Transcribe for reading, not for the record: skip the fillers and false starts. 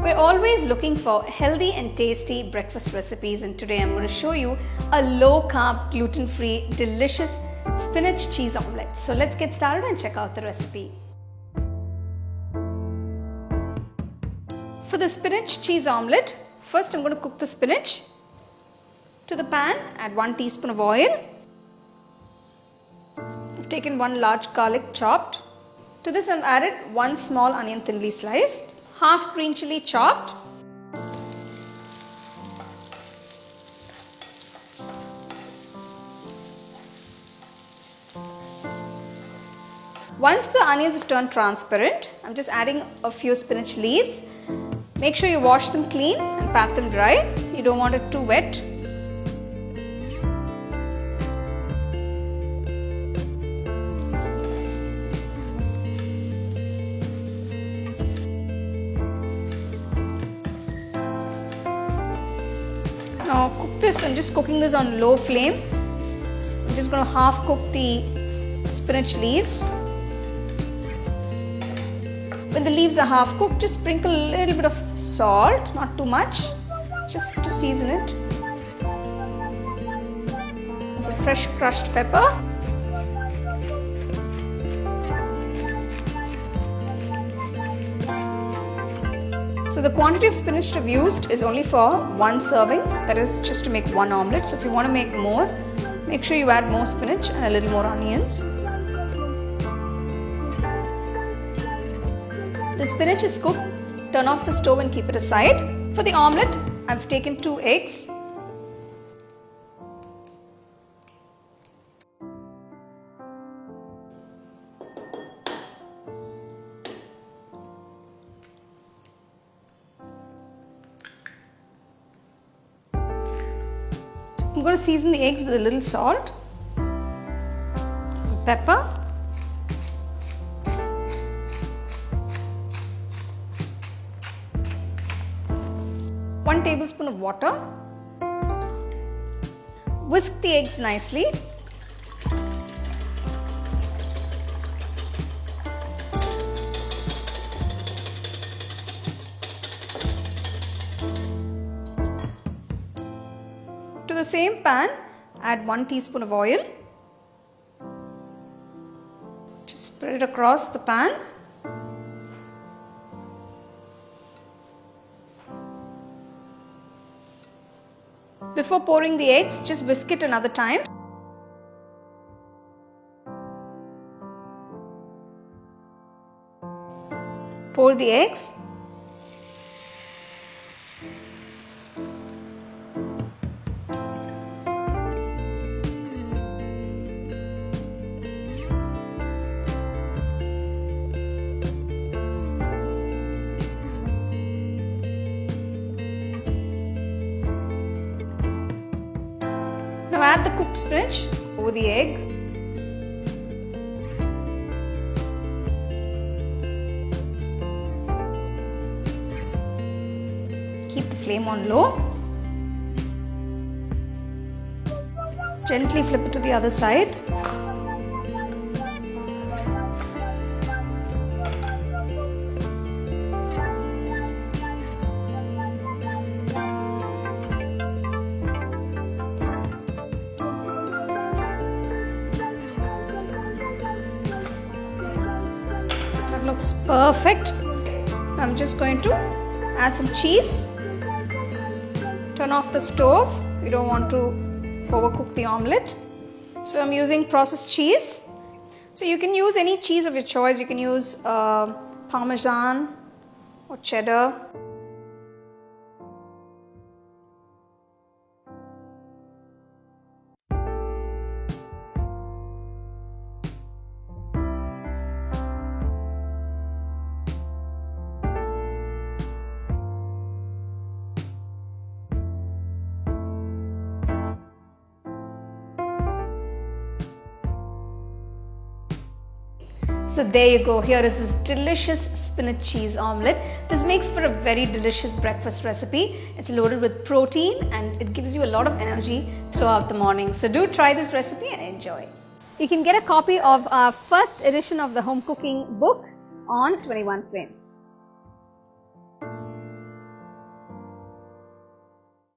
We're always looking for healthy and tasty breakfast recipes, and today I'm going to show you a low-carb, gluten-free, delicious spinach cheese omelette. So let's get started and check out the recipe. For the spinach cheese omelette, first I'm going to cook the spinach. To the pan, add 1 teaspoon of oil. I've taken 1 large garlic chopped. To this I've added 1 small onion thinly sliced, half green chilli chopped, once the onions have turned transparent, I'm just adding a few spinach leaves. Make sure you wash them clean and pat them dry. You don't want it too wet. Now cook this, I'm just cooking this on low flame. I'm just going to half cook the spinach leaves. When the leaves are half cooked, just sprinkle a little bit of salt, not too much, just to season it. And some fresh crushed pepper. So the quantity of spinach I've used is only for 1 serving, that is just to make 1 omelette. So if you want to make more, make sure you add more spinach and a little more onions. The spinach is cooked, turn off the stove and keep it aside. For the omelette, I've taken 2 eggs. I'm going to season the eggs with a little salt, some pepper, one tablespoon of water. Whisk the eggs nicely. To the same pan, add 1 teaspoon of oil. Just spread it across the pan. Before pouring the eggs, just whisk it another time. Pour the eggs. Now add the cooked spinach over the egg. Keep the flame on low. Gently flip it to the other side. Looks perfect. I'm just going to add some cheese. Turn off the stove. We don't want to overcook the omelette. So I'm using processed cheese. So you can use any cheese of your choice. You can use Parmesan or cheddar. So there you go, here is this delicious spinach cheese omelette. This makes for a very delicious breakfast recipe. It's loaded with protein and it gives you a lot of energy throughout the morning. So do try this recipe and enjoy. You can get a copy of our first edition of the home cooking book on 21 frames.